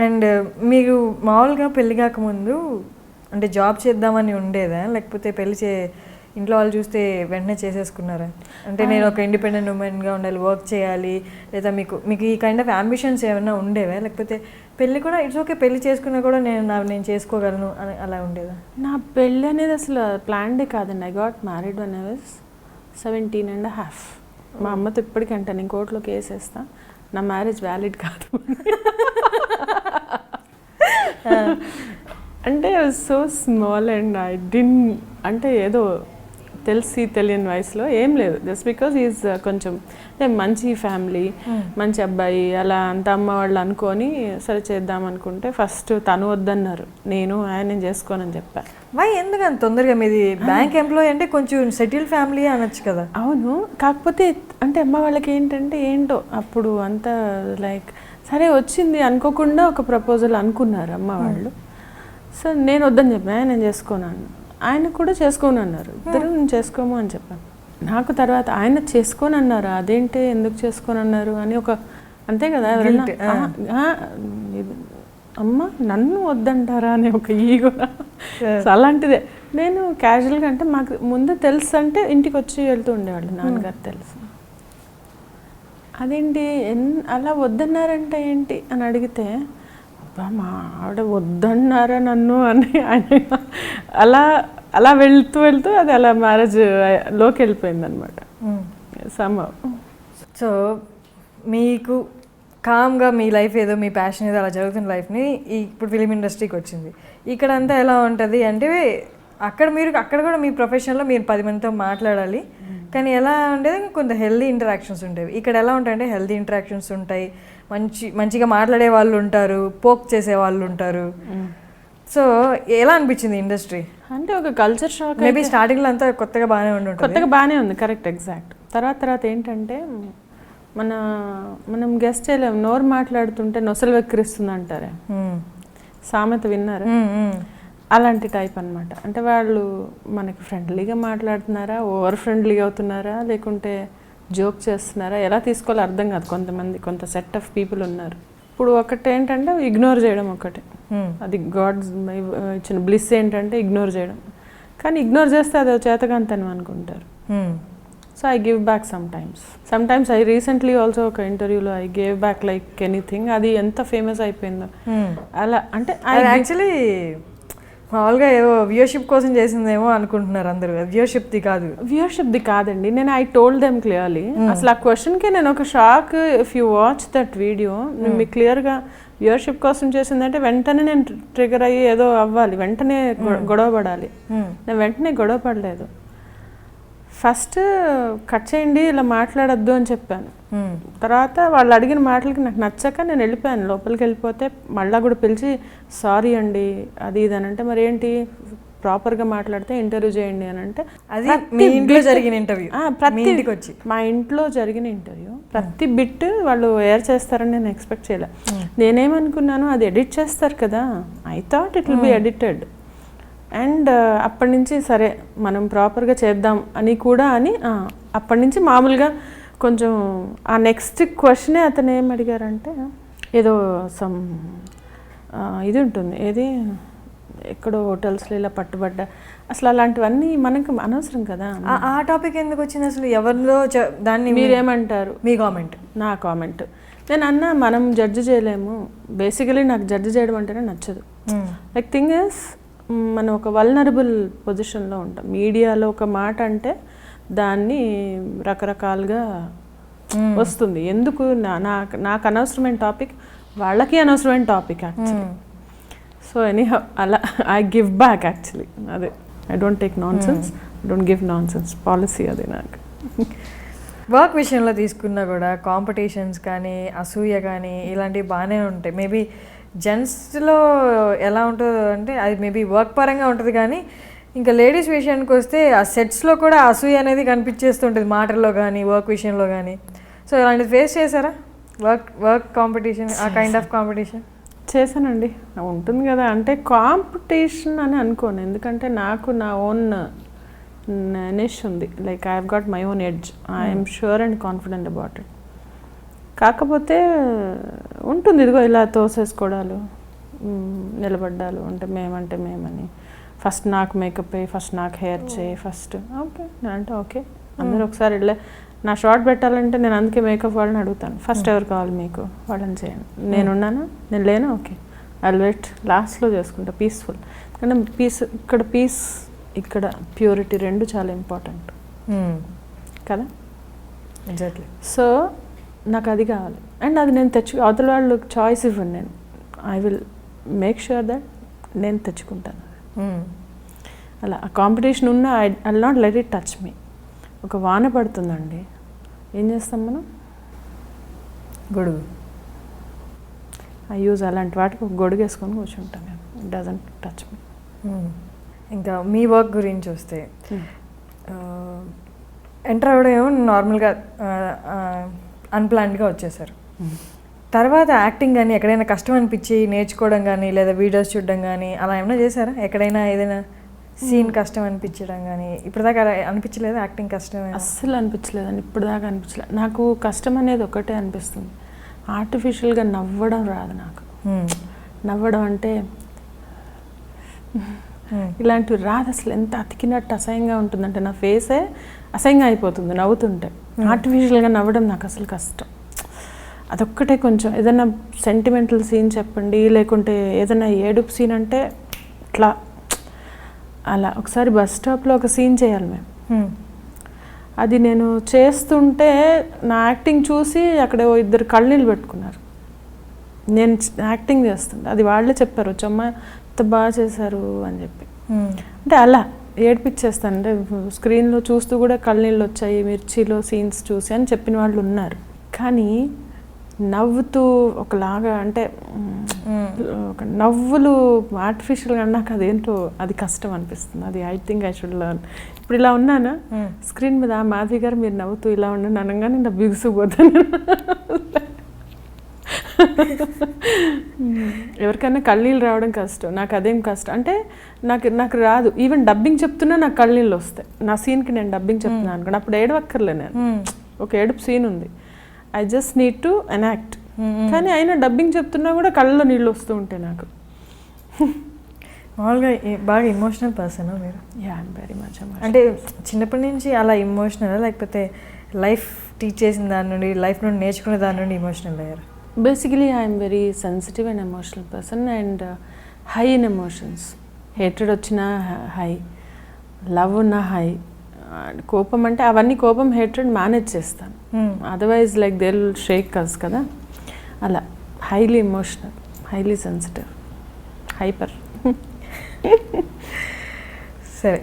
And మీరు మామూలుగా పెళ్లి కాకముందు అంటే జాబ్ చేద్దామని ఉండేదా, లేకపోతే ఇంట్లో వాళ్ళు చూస్తే వెంటనే చేసేసుకున్నారా? అంటే నేను ఒక ఇండిపెండెంట్ ఉమెన్గా ఉండాలి, వర్క్ చేయాలి, లేదా మీకు ఈ కైండ్ ఆఫ్ అంబిషన్స్ ఏమైనా ఉండేవా? లేకపోతే పెళ్ళి కూడా ఇట్స్ ఓకే, పెళ్ళి చేసుకున్నా కూడా నేను చేసుకోగలను అని అలా ఉండేదా? నా పెళ్ళి అనేది అసలు ప్లాన్డే కాదండి. I got married one I was 17.5. మా అమ్మతో ఇప్పటికంటే నేను కోర్టులో కేసు వేస్తా, నా మ్యారేజ్ వ్యాలిడ్ కాదు అంటే so small and I DIN, అంటే ఏదో తెలియని వయసులో ఏం లేదు, జస్ట్ బికాజ్ ఈజ్ కొంచెం మంచి ఫ్యామిలీ, మంచి అబ్బాయి అలా అంత అమ్మ వాళ్ళు అనుకొని సరే చేద్దాం అనుకుంటే ఫస్ట్ తను వద్దన్నారు, నేను చేసుకోనని చెప్పాను. వై, ఎందుకంత తొందరగా? మీది బ్యాంక్ ఎంప్లాయీ అంటే కొంచెం సెటిల్ ఫ్యామిలీ అనొచ్చు కదా. అవును, కాకపోతే అంటే అమ్మ వాళ్ళకి ఏంటో అప్పుడు అంతా లైక్ సరే వచ్చింది అనుకోకుండా ఒక ప్రపోజల్ అనుకున్నారు అమ్మ వాళ్ళు. సో నేను వద్దని చెప్పాను, నేను చేసుకోనాను, ఆయన కూడా చేసుకోను అన్నారు, ఇద్దరు నేను చేసుకోము అని చెప్పాను. నాకు తర్వాత ఆయన చేసుకొని అన్నారు, అదేంటి ఎందుకు చేసుకొని అన్నారు అని ఒక అంతే కదా ఎవరైనా అమ్మ నన్ను వద్దంటారా అనే ఒక ఈగో. అలాంటిదే నేను క్యాజువల్గా, అంటే మాకు ముందు తెలుసు, అంటే ఇంటికి వచ్చి వెళ్తూ ఉండేవాళ్ళు నాన్నగారు తెలుసు. అదేంటి అలా వద్దన్నారంటే ఏంటి అని అడిగితే మా ఆవిడ వద్దన్నారా నన్ను అని ఆయన అలా వెళ్తూ అది అలా మ్యారేజ్లోకి వెళ్ళిపోయింది అనమాట సంభవం. సో మీకు కామ్గా మీ లైఫ్ ఏదో, మీ ప్యాషన్ ఏదో అలా జరుగుతున్న లైఫ్ని ఇప్పుడు ఫిలిం ఇండస్ట్రీకి వచ్చింది. ఇక్కడ అంతా ఎలా ఉంటుంది అంటే అక్కడ కూడా మీ ప్రొఫెషన్లో మీరు 10 మందితో మాట్లాడాలి, కానీ ఎలా ఉండేది కొంత హెల్దీ ఇంటరాక్షన్స్ ఉండేవి. ఇక్కడ ఎలా ఉంటాయంటే హెల్దీ ఇంటరాక్షన్స్ ఉంటాయి, మంచిగా మాట్లాడే వాళ్ళు ఉంటారు, పోక్ చేసే వాళ్ళు ఉంటారు. సో ఎలా అనిపించింది ఇండస్ట్రీ? అంటే ఒక కల్చర్ షాక్. మేబీ స్టార్టింగ్లో అంతా కొత్తగా బాగానే ఉంది, కరెక్ట్, ఎగ్జాక్ట్. తర్వాత ఏంటంటే మనం గెస్ట్ చేయలేము, నోరు మాట్లాడుతుంటే నొసలు వెక్కిరిస్తుంది అంటారే, సామెత విన్నారా? అలాంటి టైప్ అనమాట. అంటే వాళ్ళు మనకి ఫ్రెండ్లీగా మాట్లాడుతున్నారా, ఓవర్ ఫ్రెండ్లీగా అవుతున్నారా, లేకుంటే జోక్ చేస్తున్నారా, ఎలా తీసుకోవాలో అర్థం కాదు. కొంత సెట్ ఆఫ్ పీపుల్ ఉన్నారు. ఇప్పుడు ఒకటి ఏంటంటే ఇగ్నోర్ చేయడం ఒకటి, అది గాడ్స్ ఇచ్చిన బ్లిస్ ఏంటంటే ఇగ్నోర్ చేయడం. కానీ ఇగ్నోర్ చేస్తే అది చేతకాంతనం అనుకుంటారు. So I give back sometimes I recently also ఒక ఇంటర్వ్యూలో I gave back like anything. అది ఎంత ఫేమస్ అయిపోయిందో అలా. అంటే యాక్చువల్లీ మామూలుగా ఏవో వ్యూయర్షిప్ కోసం చేసిందేమో అనుకుంటున్నారు అందరూ, వ్యూయర్షిప్ది కాదండి. నేను ఐ టోల్డ్ దెమ్ క్లియర్లీ. అసలు ఆ క్వశ్చన్కి నేను ఒక shock. If you watch that video, మీకు క్లియర్గా వ్యూయర్షిప్ కోసం చేసిందంటే వెంటనే నేను ట్రిగర్ అయ్యి ఏదో అవ్వాలి, వెంటనే గొడవ పడాలి. నేను వెంటనే గొడవ పడలేదు. ఫస్ట్ కట్ చేయండి, ఇలా మాట్లాడద్దు అని చెప్పాను. తర్వాత వాళ్ళు అడిగిన మాటలకి నాకు నచ్చక నేను వెళ్ళిపోయాను. లోపలికి వెళ్ళిపోతే మళ్ళీ కూడా పిలిచి సారీ అండి అది ఇది అని అంటే, మరి ఏంటి ప్రాపర్గా మాట్లాడితే ఇంటర్వ్యూ చేయండి అని అంటే, అది మీ ఇంట్లో జరిగిన ఇంటర్వ్యూ, మా ఇంట్లో జరిగిన ఇంటర్వ్యూ ప్రతి బిట్ వాళ్ళు ఎయిర్ చేస్తారని నేను ఎక్స్పెక్ట్ చేయలే. నేనేమనుకున్నాను, అది ఎడిట్ చేస్తారు కదా, I thought it will be edited. And అప్పటి నుంచి సరే మనం ప్రాపర్గా చేద్దాం అని అప్పటి నుంచి మామూలుగా కొంచెం ఆ నెక్స్ట్ క్వశ్చనే అతను ఏం అడిగారంటే, ఏదో ఇది ఉంటుంది, ఏది ఎక్కడో హోటల్స్లో ఇలా పట్టుబడ్డా, అసలు అలాంటివన్నీ మనకు అనవసరం కదా. ఆ టాపిక్ ఎందుకు వచ్చింది అసలు? ఎవరిలో దాన్ని మీరేమంటారు? మీ కామెంట్. నా కామెంట్ నేను అన్నా, మనం జడ్జి చేయలేము. బేసికలీ నాకు జడ్జి చేయడం అంటేనే నచ్చదు. లైక్ థింగ్ ఇస్, మనం ఒక వల్నరబుల్ పొజిషన్లో ఉంటాం. మీడియాలో ఒక మాట అంటే దాన్ని రకరకాలుగా వస్తుంది. ఎందుకు నాకు అనవసరమైన టాపిక్, వాళ్ళకి అనవసరమైన టాపిక్ యాక్చువల్లీ. సో ఎనీహౌ అలా ఐ గివ్ బ్యాక్ యాక్చువల్లీ. అదే I don't take non sense, I don't give non sense policy అది నాకు. వర్క్ విషయంలో తీసుకున్నా కూడా కాంపిటీషన్స్ కానీ అసూయ కానీ ఇలాంటివి బాగానే ఉంటాయి. మేబీ జెంట్స్లో ఎలా ఉంటుందో అంటే అది మేబీ వర్క్ పరంగా ఉంటుంది, కానీ ఇంకా లేడీస్ విషయానికి వస్తే ఆ సెట్స్లో కూడా అసూయ అనేది కనిపించేస్తుంటుంది, మాటల్లో కానీ వర్క్ విషయంలో కానీ. సో ఇలాంటిది ఫేస్ చేశారా? వర్క్ కాంపిటీషన్, ఆ కైండ్ ఆఫ్ కాంపిటీషన్ చేశానండి. ఉంటుంది కదా, అంటే కాంపిటీషన్ అని అనుకోను, ఎందుకంటే నాకు నా ఓన్ నిష్ ఉంది. Like I have got my own edge, I'm sure and confident about it. కాకపోతే ఉంటుంది ఇదిగో ఇలా తోసేసుకోవడాలు, నిలబడ్డాలు, అంటే మేమని ఫస్ట్ నాకు మేకప్ అయ్యి, ఫస్ట్ నాకు హెయిర్ చేయి, ఫస్ట్ ఓకే అంటే ఓకే అందరూ ఒకసారి వెళ్ళే. నా షార్ట్ పెట్టాలంటే నేను అందుకే మేకప్ వాళ్ళని అడుగుతాను, ఫస్ట్ ఎవరు కావాలి మీకు, వాళ్ళని చేయండి. నేనున్నాను, నేను లేను, ఓకే ఐ వెయిట్, లాస్ట్లో చేసుకుంటా పీస్ఫుల్. కానీ పీస్ ఇక్కడ ప్యూరిటీ రెండు చాలా ఇంపార్టెంట్ కదా. ఎగ్జాక్ట్లీ. సో నాకు అది కావాలి, అండ్ అది నేను అవతల వాళ్ళు చాయిస్ ఇవ్వను, నేను I will make sure that నేను తెచ్చుకుంటాను. అలా ఆ కాంపిటీషన్ ఉన్న I not let it touch me. ఒక వాన పడుతుందండి, ఏం చేస్తాం మనం, గొడుగు. ఐ యూజ్ అలాంటి వాటికి ఒక గొడుగు వేసుకొని కూర్చుంటాను నేను, ఇట్ డజంట్ టచ్ మీ. ఇంకా మీ వర్క్ గురించి వస్తే, ఎంటర్ అవ్వడం ఏమో నార్మల్గా అన్ప్లాన్డ్గా వచ్చేసారు. తర్వాత యాక్టింగ్ కానీ ఎక్కడైనా కష్టం అనిపించి నేర్చుకోవడం కానీ లేదా వీడియోస్ చూడడం కానీ అలా ఏమైనా చేశారా? ఎక్కడైనా ఏదైనా సీన్ కష్టం అనిపించడం కానీ ఇప్పటిదాకా అనిపించలేదు? యాక్టింగ్ కష్టం అస్సలు అనిపించలేదండి, ఇప్పటిదాకా అనిపించలేదు. నాకు కష్టం అనేది ఒకటే అనిపిస్తుంది, ఆర్టిఫిషియల్గా నవ్వడం రాదు నాకు. నవ్వడం అంటే ఇలాంటివి రాదు అసలు. ఎంత అతికినట్టు అసహ్యంగా ఉంటుందంటే నా ఫేసే అసహ్యంగా అయిపోతుంది నవ్వుతుంటే. ఆర్టిఫిషియల్గా నవ్వడం నాకు అసలు కష్టం. అదొక్కటే కొంచెం ఏదైనా సెంటిమెంటల్ సీన్ చెప్పండి, లేకుంటే ఏదైనా ఏడుపు సీన్ అంటే ఇట్లా అలా. ఒకసారి బస్ స్టాప్లో ఒక సీన్ చేయాలి మేము, అది నేను చేస్తుంటే నా యాక్టింగ్ చూసి అక్కడ ఇద్దరు కళ్ళనీళ్ళు పెట్టుకున్నారు. నేను యాక్టింగ్ చేస్తుంటే అది వాళ్ళే చెప్పారు, వచ్చమ్మ ఎంత బాగా చేశారు అని చెప్పి. అంటే అలా ఏడిపించేస్తాను, అంటే స్క్రీన్లో చూస్తూ కూడా కళ్ళనీళ్ళు వచ్చాయి మిర్చిలో సీన్స్ చూసి అని చెప్పిన వాళ్ళు ఉన్నారు. కానీ నవ్వుతూ ఒకలాగా అంటే ఒక నవ్వులు ఆర్టిఫిషియల్గా నాకు అదేంటో అది కష్టం అనిపిస్తుంది. అది I think I should learn. ఇప్పుడు ఇలా ఉన్నానా స్క్రీన్ మీద, మాధవి గారు మీరు నవ్వుతూ ఇలా ఉండండి అనగానే నా బిగుసుకుపోతాను. ఎవరికైనా కళ్ళనీళ్ళు రావడం కష్టం, నాకు అదేం కష్టం అంటే నాకు రాదు. ఈవెన్ డబ్బింగ్ చెప్తున్నా నాకు కళ్ళనీళ్ళు వస్తాయి. నా సీన్కి నేను డబ్బింగ్ చెప్తున్నాను అనుకోండి, అప్పుడు ఏడవక్కర్లే, నేను ఒక ఏడుపు సీన్ ఉంది, I just need to enact. కానీ అయినా డబ్బింగ్ చెప్తున్నా కూడా కళ్ళలో నీళ్ళు వస్తూ ఉంటాయి నాకు. మామూలుగా బాగా ఎమోషనల్ పర్సన్ మీరు? Yeah, I'm very much. అంటే చిన్నప్పటి నుంచి అలా ఎమోషనల్, లేకపోతే లైఫ్ టీచ్ చేసిన దాని నుండి, లైఫ్ నుండి నేర్చుకునే దాని నుండి ఎమోషనల్ అయ్యారు? Basically I'm very sensitive and emotional person, and high in emotions. Hatred వచ్చినా హై, లవ్ ఉన్న హై, కోపం అంటే అవన్నీ కోపం హేట్రెడ్ మేనేజ్ చేస్తాను, otherwise like they will shake us కదా. అలా highly emotional, highly sensitive, hyper. సరే,